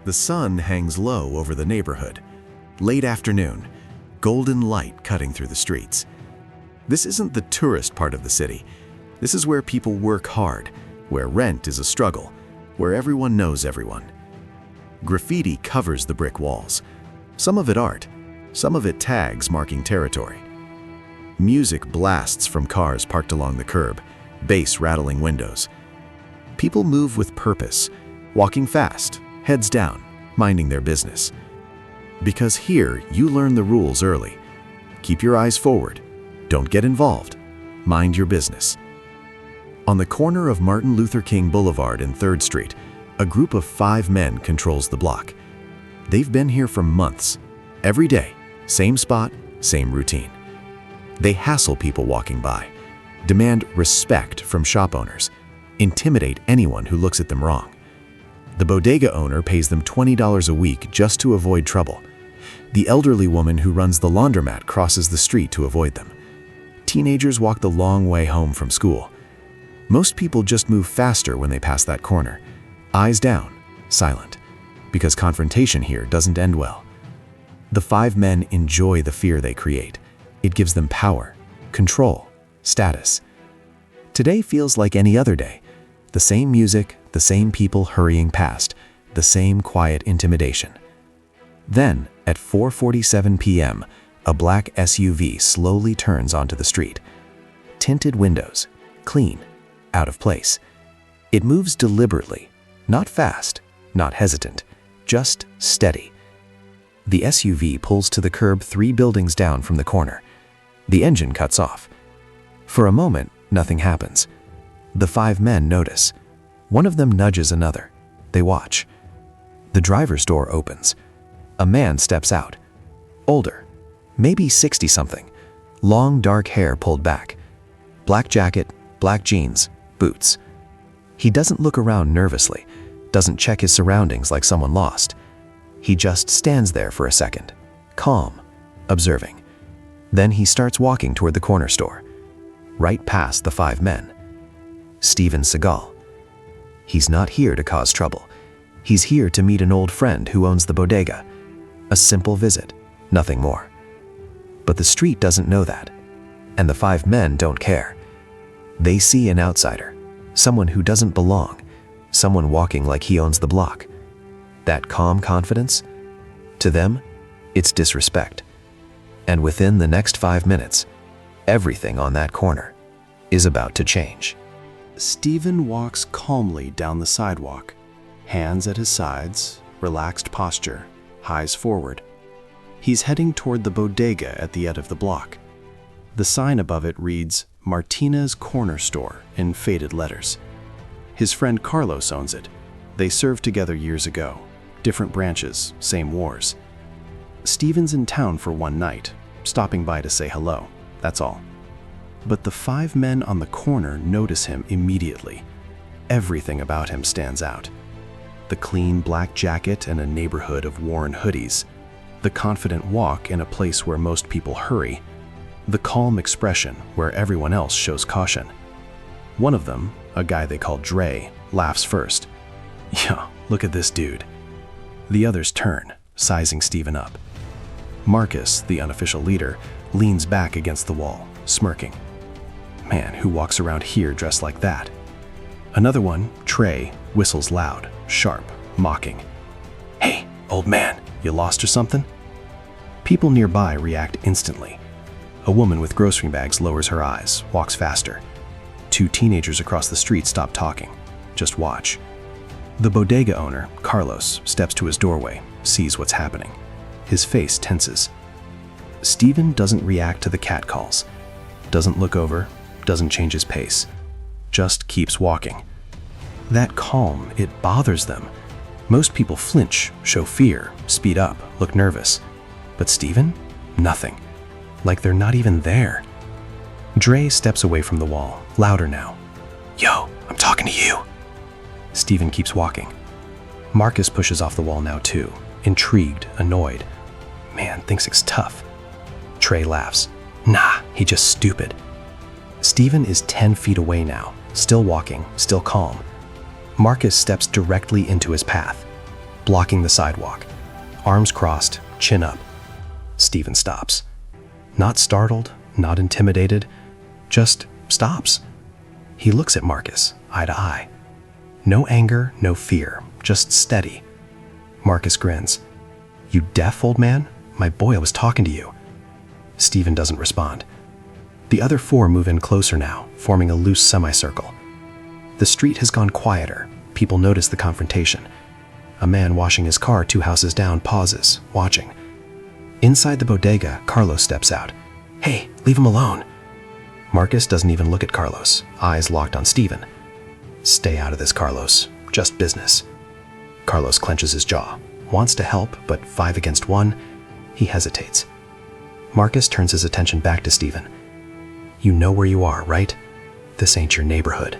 The sun hangs low over the neighborhood. Late afternoon, golden light cutting through the streets. This isn't the tourist part of the city. This is where people work hard, where rent is a struggle, where everyone knows everyone. Graffiti covers the brick walls. Some of it art, some of it tags marking territory. Music blasts from cars parked along the curb, bass rattling windows. People move with purpose, walking fast, heads down, minding their business. Because here, you learn the rules early. Keep your eyes forward. Don't get involved. Mind your business. On the corner of Martin Luther King Boulevard and 3rd Street, a group of 5 men controls the block. They've been here for months. Every day, same spot, same routine. They hassle people walking by, demand respect from shop owners, intimidate anyone who looks at them wrong. The bodega owner pays them $20 a week just to avoid trouble. The elderly woman who runs the laundromat crosses the street to avoid them. Teenagers walk the long way home from school. Most people just move faster when they pass that corner. Eyes down, silent, because confrontation here doesn't end well. The 5 men enjoy the fear they create. It gives them power, control, status. Today feels like any other day. The same music, the same people hurrying past, the same quiet intimidation. Then, at 4:47 p.m., a black SUV slowly turns onto the street. Tinted windows, clean, out of place. It moves deliberately, not fast, not hesitant, just steady. The SUV pulls to the curb 3 buildings down from the corner. The engine cuts off. For a moment, nothing happens. The 5 men notice. One of them nudges another. They watch. The driver's door opens. A man steps out. Older, maybe 60-something. Long dark hair pulled back. Black jacket, black jeans, boots. He doesn't look around nervously, doesn't check his surroundings like someone lost. He just stands there for a second, calm, observing. Then he starts walking toward the corner store, right past the 5 men. Steven Seagal. He's not here to cause trouble. He's here to meet an old friend who owns the bodega. A simple visit, nothing more. But the street doesn't know that, and the 5 men don't care. They see an outsider, someone who doesn't belong, someone walking like he owns the block. That calm confidence? To them, it's disrespect. And within the next 5 minutes, everything on that corner is about to change. Steven walks calmly down the sidewalk, hands at his sides, relaxed posture, eyes forward. He's heading toward the bodega at the end of the block. The sign above it reads, Martina's Corner Store in faded letters. His friend Carlos owns it. They served together years ago. Different branches, same wars. Steven's in town for one night, stopping by to say hello, that's all. But the 5 men on the corner notice him immediately. Everything about him stands out. The clean black jacket and a neighborhood of worn hoodies. The confident walk in a place where most people hurry. The calm expression where everyone else shows caution. One of them, a guy they call Dre, laughs first. Yeah, look at this dude. The others turn, sizing Steven up. Marcus, the unofficial leader, leans back against the wall, smirking. Man, who walks around here dressed like that? Another one, Trey, whistles loud, sharp, mocking. Hey, old man, you lost or something? People nearby react instantly. A woman with grocery bags lowers her eyes, walks faster. 2 teenagers across the street stop talking. Just watch. The bodega owner, Carlos, steps to his doorway, sees what's happening. His face tenses. Steven doesn't react to the catcalls. Doesn't look over, doesn't change his pace. Just keeps walking. That calm, it bothers them. Most people flinch, show fear, speed up, look nervous. But Steven? Nothing. Like they're not even there. Dre steps away from the wall, louder now. Yo, I'm talking to you. Steven keeps walking. Marcus pushes off the wall now too, intrigued, annoyed. Man, thinks it's tough. Trey laughs. Nah, he just stupid. Steven is 10 feet away now, still walking, still calm. Marcus steps directly into his path. blocking the sidewalk. Arms crossed, chin up. Steven stops. Not startled, not intimidated, just stops. He looks at Marcus, eye to eye. No anger, no fear, just steady. Marcus grins. "You deaf, old man? My boy, I was talking to you." Steven doesn't respond. The other four move in closer now, forming a loose semicircle. The street has gone quieter. People notice the confrontation. A man washing his car 2 houses down pauses, watching. Inside the bodega, Carlos steps out. "Hey, leave him alone." Marcus doesn't even look at Carlos, eyes locked on Steven. "Stay out of this, Carlos. Just business." Carlos clenches his jaw, wants to help, but 5 against 1, he hesitates. Marcus turns his attention back to Steven. "You know where you are, right? This ain't your neighborhood."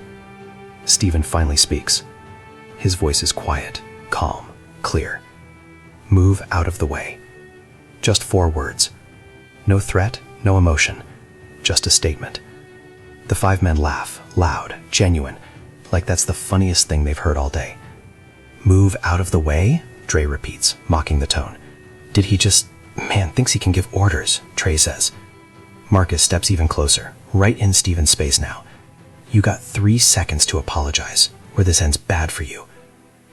Steven finally speaks. His voice is quiet, calm, clear. "Move out of the way." Just 4 words. No threat, no emotion, just a statement. The 5 men laugh, loud, genuine, like that's the funniest thing they've heard all day. "Move out of the way?" Dre repeats, mocking the tone. "Did he just... Man, thinks he can give orders," Trey says. Marcus steps even closer, right in Steven's space now. "You got 3 seconds to apologize, or this ends bad for you."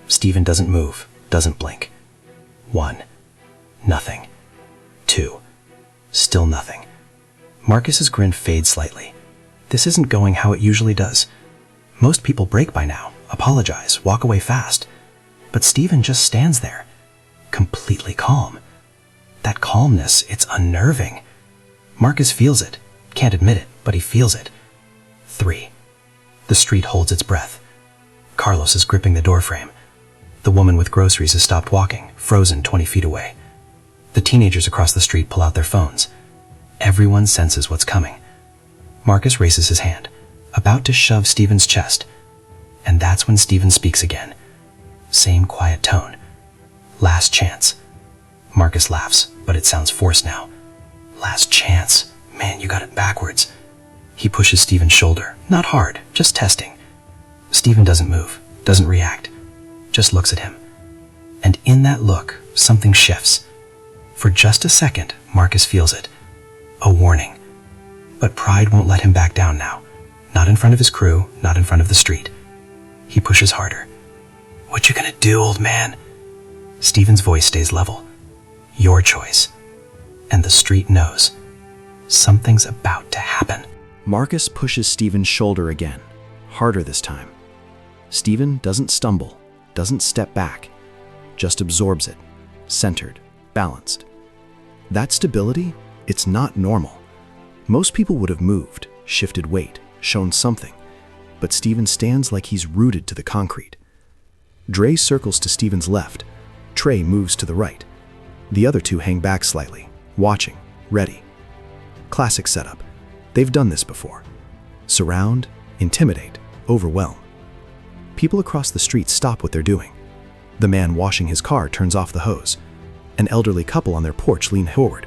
Steven doesn't move, doesn't blink. 1. Nothing. 2. Still nothing. Marcus's grin fades slightly. This isn't going how it usually does. Most people break by now, apologize, walk away fast. But Steven just stands there, completely calm. That calmness, it's unnerving. Marcus feels it. Can't admit it, but he feels it. 3. The street holds its breath. Carlos is gripping the doorframe. The woman with groceries has stopped walking, frozen 20 feet away. The teenagers across the street pull out their phones. Everyone senses what's coming. Marcus raises his hand, about to shove Steven's chest. And that's when Steven speaks again. Same quiet tone. "Last chance." Marcus laughs, but it sounds forced now. "Last chance? Man, you got it backwards." He pushes Steven's shoulder, not hard, just testing. Steven doesn't move, doesn't react, just looks at him. And in that look, something shifts. For just a second, Marcus feels it. A warning. But pride won't let him back down now. Not in front of his crew, not in front of the street. He pushes harder. "What you gonna do, old man?" Steven's voice stays level. "Your choice." And the street knows. Something's about to happen. Marcus pushes Steven's shoulder again, harder this time. Steven doesn't stumble, doesn't step back, just absorbs it, centered, balanced. That stability, it's not normal. Most people would have moved, shifted weight, shown something, but Steven stands like he's rooted to the concrete. Dre circles to Steven's left. Trey moves to the right. The other 2 hang back slightly, watching, ready. Classic setup. They've done this before. Surround, intimidate, overwhelm. People across the street stop what they're doing. The man washing his car turns off the hose. An elderly couple on their porch lean forward.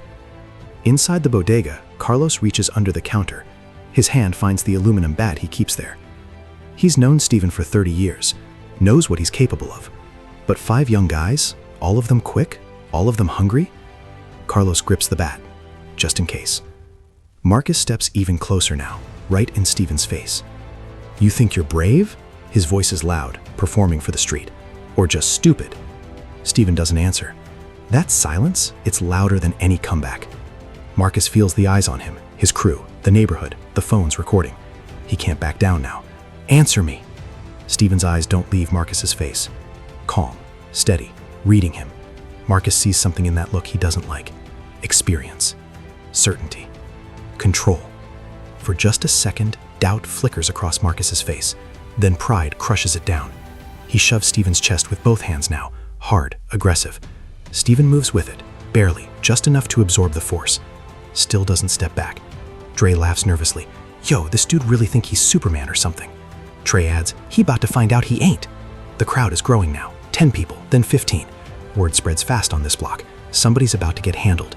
Inside the bodega, Carlos reaches under the counter. His hand finds the aluminum bat he keeps there. He's known Steven for 30 years, knows what he's capable of. But 5 young guys, all of them quick, all of them hungry? Carlos grips the bat, just in case. Marcus steps even closer now, right in Steven's face. "You think you're brave?" His voice is loud, performing for the street. "Or just stupid?" Steven doesn't answer. That silence, it's louder than any comeback. Marcus feels the eyes on him, his crew, the neighborhood, the phones recording. He can't back down now. "Answer me." Steven's eyes don't leave Marcus's face. Calm, steady, reading him. Marcus sees something in that look he doesn't like. Experience. Certainty. Control. For just a second, doubt flickers across Marcus's face. Then pride crushes it down. He shoves Steven's chest with both hands now, hard, aggressive. Steven moves with it, barely, just enough to absorb the force. Still doesn't step back. Dre laughs nervously. "Yo, this dude really think he's Superman or something." Trey adds, "He about to find out he ain't." The crowd is growing now. 10 people, then 15. Word spreads fast on this block. Somebody's about to get handled.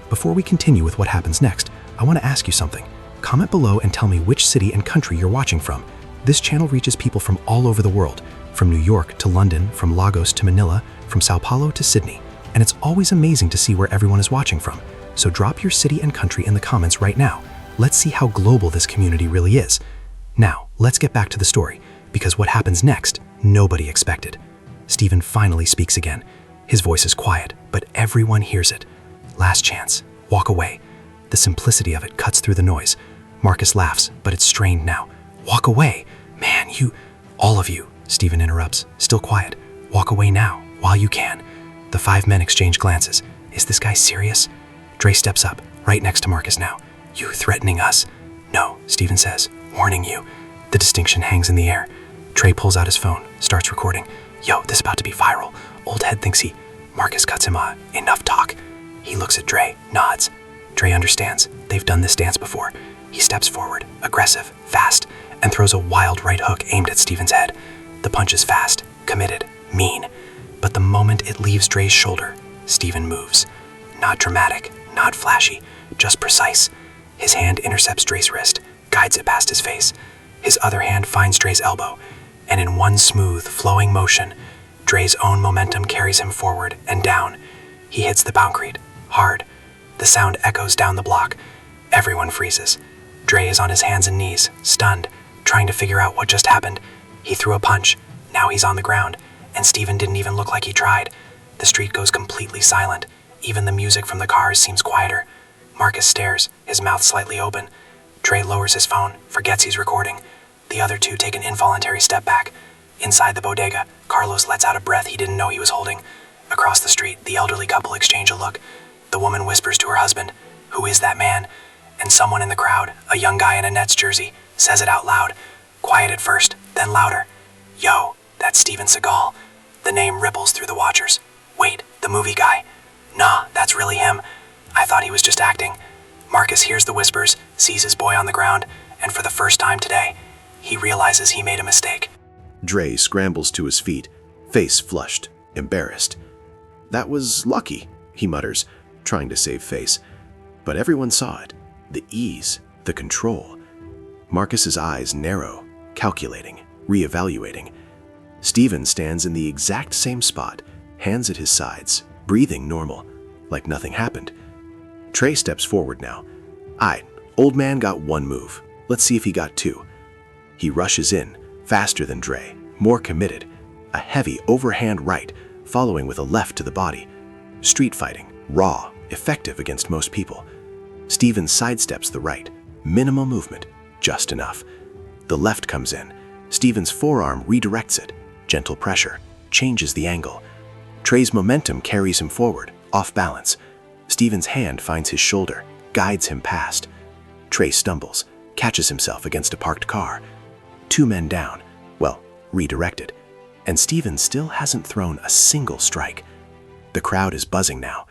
Before we continue with what happens next, I want to ask you something. Comment below and tell me which city and country you're watching from. This channel reaches people from all over the world, from New York to London, from Lagos to Manila, from Sao Paulo to Sydney, and it's always amazing to see where everyone is watching from. So drop your city and country in the comments right now. Let's see how global this community really is. Now, let's get back to the story, because what happens next, nobody expected. Steven finally speaks again. His voice is quiet, but everyone hears it. Last chance. Walk away. The simplicity of it cuts through the noise. Marcus laughs, but it's strained now. Walk away. Man, all of you, Steven interrupts, still quiet. Walk away now, while you can. The 5 men exchange glances. Is this guy serious? Dre steps up, right next to Marcus now. You threatening us? No, Steven says, warning you. The distinction hangs in the air. Trey pulls out his phone, starts recording. Yo, this is about to be viral. Old head thinks he... Marcus cuts him enough talk. He looks at Dre, nods. Dre understands. They've done this dance before. He steps forward, aggressive, fast, and throws a wild right hook aimed at Steven's head. The punch is fast, committed, mean. But the moment it leaves Dre's shoulder, Steven moves. Not dramatic, not flashy, just precise. His hand intercepts Dre's wrist, guides it past his face. His other hand finds Dre's elbow, and in one smooth, flowing motion, Dre's own momentum carries him forward and down. He hits the concrete, hard. The sound echoes down the block. Everyone freezes. Dre is on his hands and knees, stunned, trying to figure out what just happened. He threw a punch. Now he's on the ground, and Steven didn't even look like he tried. The street goes completely silent. Even the music from the cars seems quieter. Marcus stares, his mouth slightly open. Dre lowers his phone, forgets he's recording. The other two take an involuntary step back. Inside the bodega, Carlos lets out a breath he didn't know he was holding. Across the street, the elderly couple exchange a look. The woman whispers to her husband, "Who is that man?" And someone in the crowd, a young guy in a Nets jersey, says it out loud. Quiet at first, then louder. Yo, that's Steven Seagal. The name ripples through the watchers. Wait, the movie guy. Nah, that's really him. I thought he was just acting. Marcus hears the whispers, sees his boy on the ground, and for the first time today, he realizes he made a mistake. Dre scrambles to his feet, face flushed, embarrassed. That was lucky, he mutters, trying to save face. But everyone saw it. The ease, the control. Marcus's eyes narrow, calculating, reevaluating. Steven stands in the exact same spot, hands at his sides, breathing normal, like nothing happened. Trey steps forward now. Aight, old man got one move. Let's see if he got two. He rushes in, faster than Dre, more committed. A heavy overhand right, following with a left to the body. Street fighting, raw, effective against most people. Steven sidesteps the right. Minimal movement, just enough. The left comes in. Steven's forearm redirects it. Gentle pressure, changes the angle. Trey's momentum carries him forward, off balance. Steven's hand finds his shoulder, guides him past. Trey stumbles, catches himself against a parked car. 2 men down, well, redirected. And Steven still hasn't thrown a single strike. The crowd is buzzing now.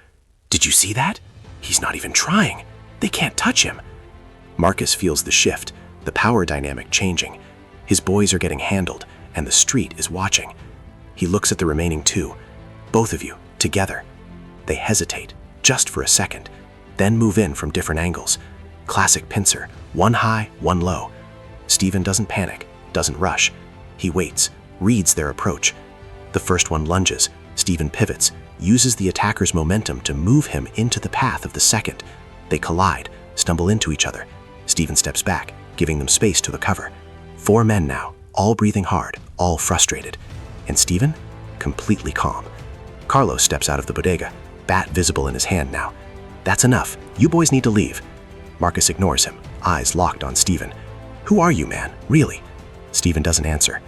Did you see that? He's not even trying. They can't touch him. Marcus feels the shift, the power dynamic changing. His boys are getting handled, and the street is watching. He looks at the remaining 2. Both of you, together. They hesitate, just for a second, then move in from different angles. Classic pincer, one high, one low. Steven doesn't panic, doesn't rush. He waits, reads their approach. The first one lunges. Steven pivots, uses the attacker's momentum to move him into the path of the second. They collide, stumble into each other. Steven steps back, giving them space to recover. 4 men now, all breathing hard, all frustrated. And Steven, completely calm. Carlos steps out of the bodega, bat visible in his hand now. That's enough. You boys need to leave. Marcus ignores him, eyes locked on Steven. Who are you, man? Really? Steven doesn't answer.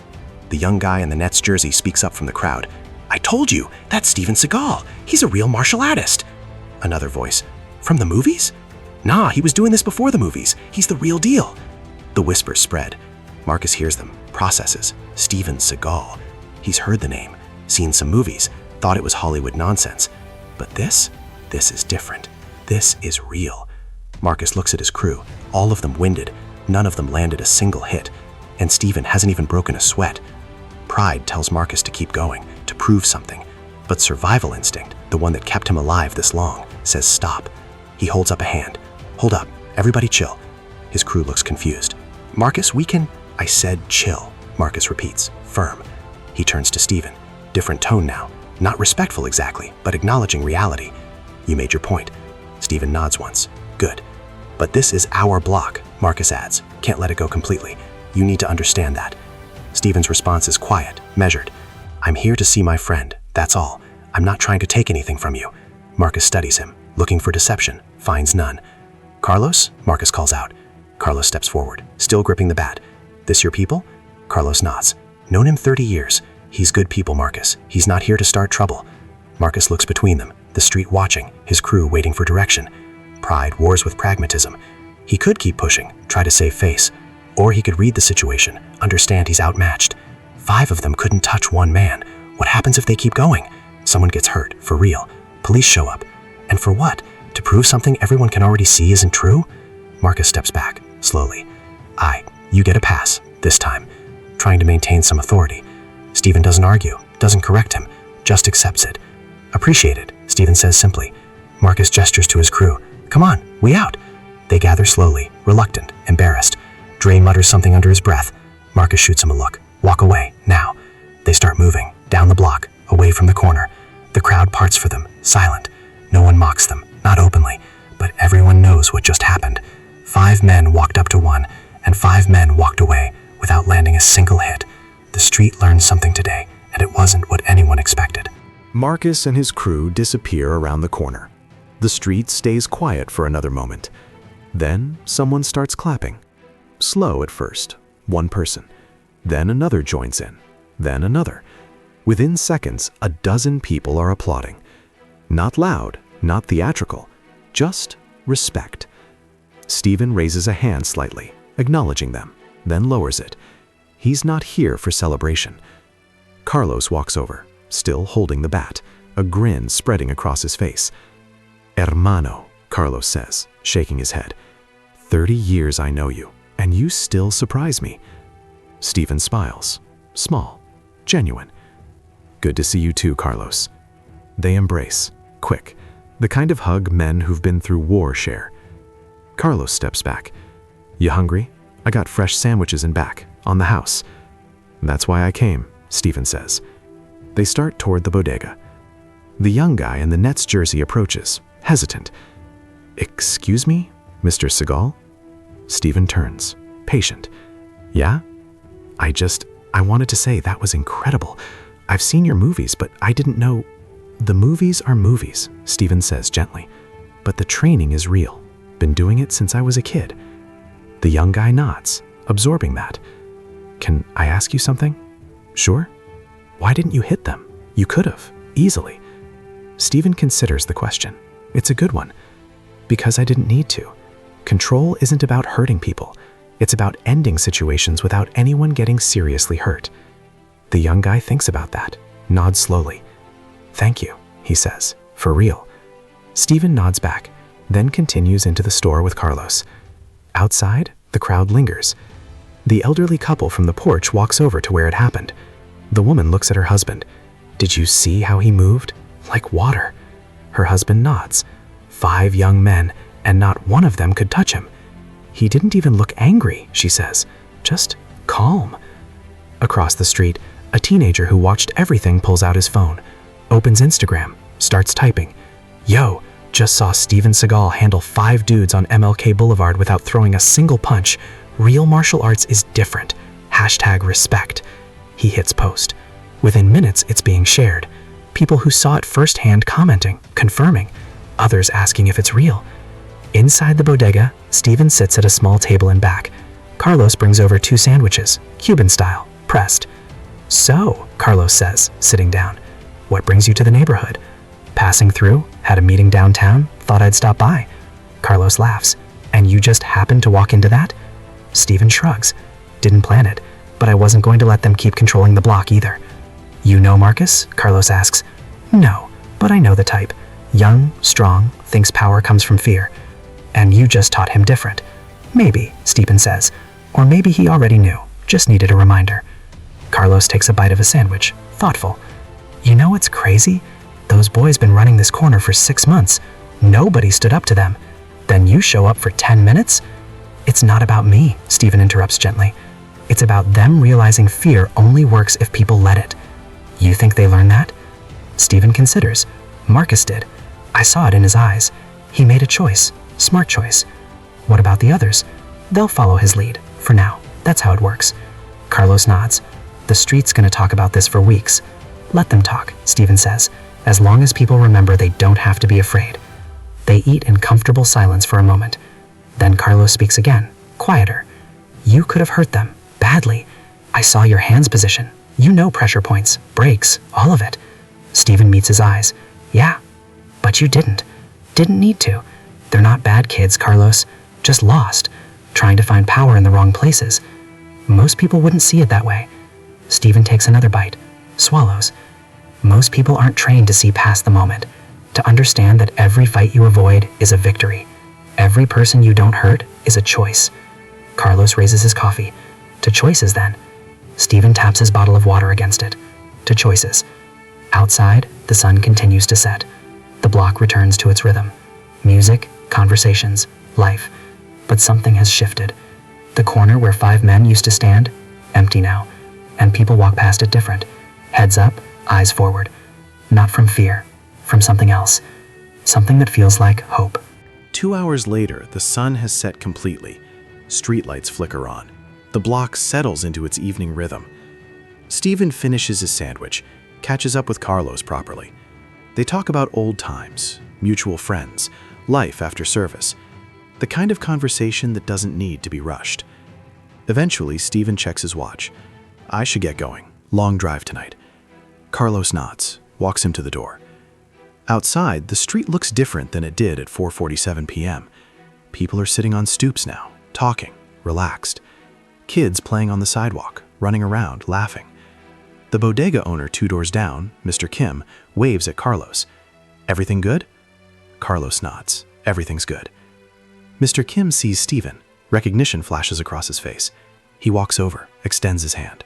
The young guy in the Nets jersey speaks up from the crowd. I told you, that's Steven Seagal. He's a real martial artist. Another voice. From the movies? Nah, he was doing this before the movies. He's the real deal. The whispers spread. Marcus hears them, processes. Steven Seagal. He's heard the name, seen some movies, thought it was Hollywood nonsense. But this is different. This is real. Marcus looks at his crew, all of them winded. None of them landed a single hit. And Steven hasn't even broken a sweat. Pride tells Marcus to keep going, to prove something. But survival instinct, the one that kept him alive this long, says stop. He holds up a hand. Hold up, everybody chill. His crew looks confused. Marcus, we can... I said chill, Marcus repeats, firm. He turns to Steven. Different tone now. Not respectful exactly, but acknowledging reality. You made your point. Steven nods once. Good. But this is our block, Marcus adds. Can't let it go completely. You need to understand that. Steven's response is quiet, measured. I'm here to see my friend, that's all. I'm not trying to take anything from you. Marcus studies him, looking for deception, finds none. Carlos? Marcus calls out. Carlos steps forward, still gripping the bat. This your people? Carlos nods. Known him 30 years. He's good people, Marcus. He's not here to start trouble. Marcus looks between them, the street watching, his crew waiting for direction. Pride wars with pragmatism. He could keep pushing, try to save face. Or he could read the situation, understand he's outmatched. 5 of them couldn't touch one man. What happens if they keep going? Someone gets hurt, for real. Police show up. And for what? To prove something everyone can already see isn't true? Marcus steps back, slowly. You get a pass, this time. Trying to maintain some authority. Steven doesn't argue, doesn't correct him, just accepts it. Appreciate it, Steven says simply. Marcus gestures to his crew. Come on, we out. They gather slowly, reluctant, embarrassed. Dre mutters something under his breath. Marcus shoots him a look. Walk away, now. They start moving, down the block, away from the corner. The crowd parts for them, silent. No one mocks them, not openly, but everyone knows what just happened. 5 men walked up to one, and 5 men walked away without landing a single hit. The street learned something today, and it wasn't what anyone expected. Marcus and his crew disappear around the corner. The street stays quiet for another moment. Then someone starts clapping. Slow at first, one person. Then another joins in. Then another. Within seconds, a dozen people are applauding. Not loud, not theatrical, just respect. Steven raises a hand slightly, acknowledging them, then lowers it. He's not here for celebration. Carlos walks over, still holding the bat, a grin spreading across his face. Hermano, Carlos says, shaking his head. 30 years I know you, and you still surprise me. Steven smiles, small, genuine. Good to see you too, Carlos. They embrace, quick, the kind of hug men who've been through war share. Carlos steps back. You hungry? I got fresh sandwiches in back, on the house. That's why I came, Steven says. They start toward the bodega. The young guy in the Nets jersey approaches, hesitant. Excuse me, Mr. Seagal? Steven turns, patient. Yeah? I wanted to say that was incredible. I've seen your movies, but I didn't know. The movies are movies, Steven says gently. But the training is real. Been doing it since I was a kid. The young guy nods, absorbing that. Can I ask you something? Sure. Why didn't you hit them? You could have, easily. Steven considers the question. It's a good one. Because I didn't need to. Control isn't about hurting people. It's about ending situations without anyone getting seriously hurt. The young guy thinks about that, nods slowly. Thank you, he says, for real. Steven nods back, then continues into the store with Carlos. Outside, the crowd lingers. The elderly couple from the porch walks over to where it happened. The woman looks at her husband. Did you see how he moved? Like water. Her husband nods. 5 young men, and not one of them could touch him. He didn't even look angry, she says. Just calm. Across the street, a teenager who watched everything pulls out his phone, opens Instagram, starts typing. Yo, just saw Steven Seagal handle 5 dudes on MLK Boulevard without throwing a single punch. Real martial arts is different. #respect. He hits post. Within minutes, it's being shared. People who saw it firsthand commenting, confirming. Others asking if it's real. Inside the bodega, Steven sits at a small table in back. Carlos brings over 2 sandwiches, Cuban style, pressed. So, Carlos says, sitting down, what brings you to the neighborhood? Passing through, had a meeting downtown, thought I'd stop by. Carlos laughs. And you just happened to walk into that? Steven shrugs. Didn't plan it, but I wasn't going to let them keep controlling the block either. You know Marcus? Carlos asks. No, but I know the type. Young, strong, thinks power comes from fear. And you just taught him different. Maybe, Steven says. Or maybe he already knew, just needed a reminder. Carlos takes a bite of a sandwich, thoughtful. You know what's crazy? Those boys been running this corner for 6 months. Nobody stood up to them. Then you show up for 10 minutes? It's not about me, Steven interrupts gently. It's about them realizing fear only works if people let it. You think they learn that? Steven considers. Marcus did. I saw it in his eyes. He made a choice. Smart choice. What about the others? They'll follow his lead. For now. That's how it works. Carlos nods. The street's gonna talk about this for weeks. Let them talk, Steven says, as long as people remember they don't have to be afraid. They eat in comfortable silence for a moment. Then Carlos speaks again, quieter. You could have hurt them, badly. I saw your hands position. You know pressure points, breaks, all of it. Steven meets his eyes. Yeah, but you didn't. Didn't need to. They're not bad kids, Carlos. Just lost, trying to find power in the wrong places. Most people wouldn't see it that way. Steven takes another bite, swallows. Most people aren't trained to see past the moment, to understand that every fight you avoid is a victory. Every person you don't hurt is a choice. Carlos raises his coffee. To choices, then. Steven taps his bottle of water against it. To choices. Outside, the sun continues to set. The block returns to its rhythm. Music, conversations, life. But something has shifted. The corner where 5 men used to stand, empty now. And people walk past it different. Heads up, eyes forward. Not from fear, from something else. Something that feels like hope. 2 hours later, the sun has set completely. Streetlights flicker on. The block settles into its evening rhythm. Steven finishes his sandwich, catches up with Carlos properly. They talk about old times, mutual friends, life after service. The kind of conversation that doesn't need to be rushed. Eventually, Steven checks his watch. I should get going. Long drive tonight. Carlos nods, walks him to the door. Outside, the street looks different than it did at 4:47 p.m. People are sitting on stoops now, talking, relaxed. Kids playing on the sidewalk, running around, laughing. The bodega owner 2 doors down, Mr. Kim, waves at Carlos. Everything good? Carlos nods. Everything's good. Mr. Kim sees Steven. Recognition flashes across his face. He walks over, extends his hand.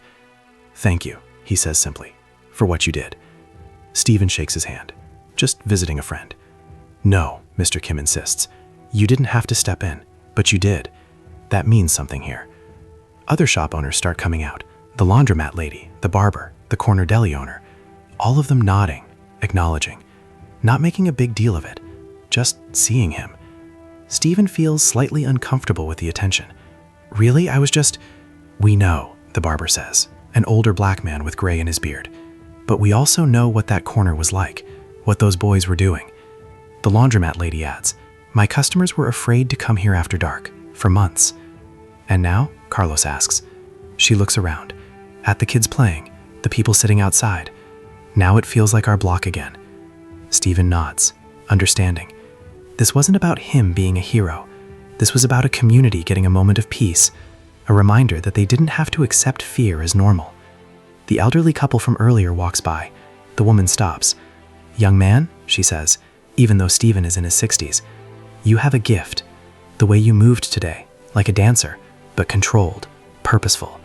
Thank you, he says simply, for what you did. Steven shakes his hand. Just visiting a friend. No, Mr. Kim insists. You didn't have to step in, but you did. That means something here. Other shop owners start coming out. The laundromat lady, the barber, the corner deli owner. All of them nodding, acknowledging. Not making a big deal of it. Just seeing him. Steven feels slightly uncomfortable with the attention. Really, I was just... We know, the barber says, an older black man with gray in his beard. But we also know what that corner was like, what those boys were doing. The laundromat lady adds, my customers were afraid to come here after dark, for months. And now, Carlos asks. She looks around, at the kids playing, the people sitting outside. Now it feels like our block again. Steven nods, understanding. This wasn't about him being a hero. This was about a community getting a moment of peace, a reminder that they didn't have to accept fear as normal. The elderly couple from earlier walks by. The woman stops. Young man, she says, even though Steven is in his 60s, you have a gift. The way you moved today, like a dancer, but controlled, purposeful.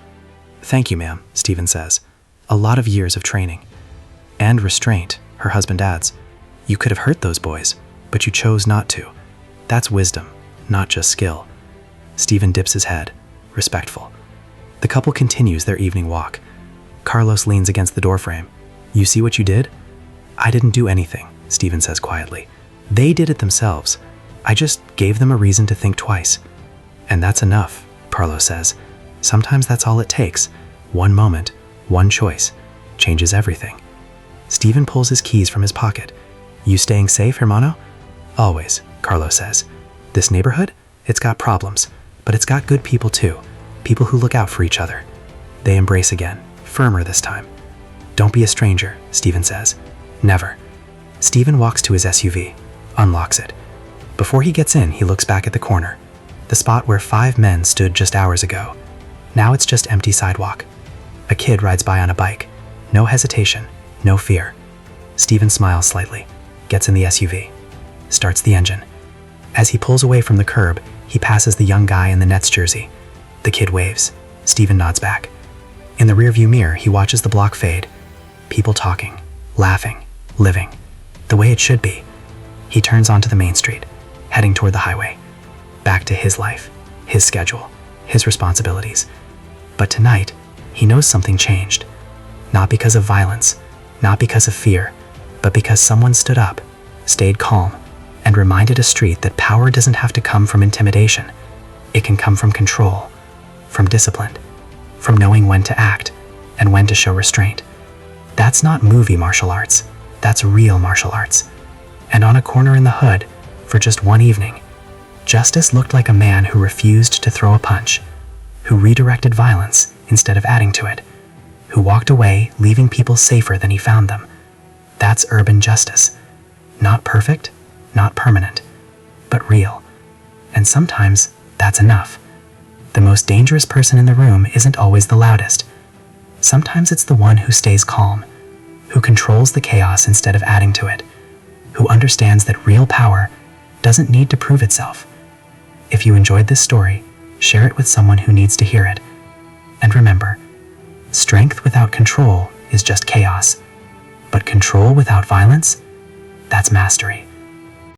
Thank you, ma'am, Steven says. A lot of years of training. And restraint, her husband adds. You could have hurt those boys, but you chose not to. That's wisdom, not just skill. Steven dips his head, respectful. The couple continues their evening walk. Carlos leans against the doorframe. You see what you did? I didn't do anything, Steven says quietly. They did it themselves. I just gave them a reason to think twice. And that's enough, Carlos says. Sometimes that's all it takes. One moment, one choice, changes everything. Steven pulls his keys from his pocket. You staying safe, hermano? Always, Carlos says. This neighborhood, it's got problems, but it's got good people too. People who look out for each other. They embrace again, firmer this time. Don't be a stranger, Steven says. Never. Steven walks to his SUV, unlocks it. Before he gets in, he looks back at the corner, the spot where 5 men stood just hours ago. Now it's just empty sidewalk. A kid rides by on a bike. No hesitation, no fear. Steven smiles slightly, gets in the SUV, starts the engine. As he pulls away from the curb, he passes the young guy in the Nets jersey. The kid waves. Steven nods back. In the rearview mirror, he watches the block fade. People talking, laughing, living, the way it should be. He turns onto the main street, heading toward the highway. Back to his life, his schedule, his responsibilities. But tonight, he knows something changed. Not because of violence, not because of fear, but because someone stood up, stayed calm, and reminded a street that power doesn't have to come from intimidation. It can come from control, from discipline, from knowing when to act and when to show restraint. That's not movie martial arts, that's real martial arts. And on a corner in the hood, for just one evening, Justice looked like a man who refused to throw a punch, who redirected violence instead of adding to it, who walked away leaving people safer than he found them. That's urban justice. Not perfect, not permanent, but real. And sometimes that's enough. The most dangerous person in the room isn't always the loudest. Sometimes it's the one who stays calm, who controls the chaos instead of adding to it, who understands that real power doesn't need to prove itself. If you enjoyed this story, share it with someone who needs to hear it. And remember, strength without control is just chaos, but control without violence, that's mastery.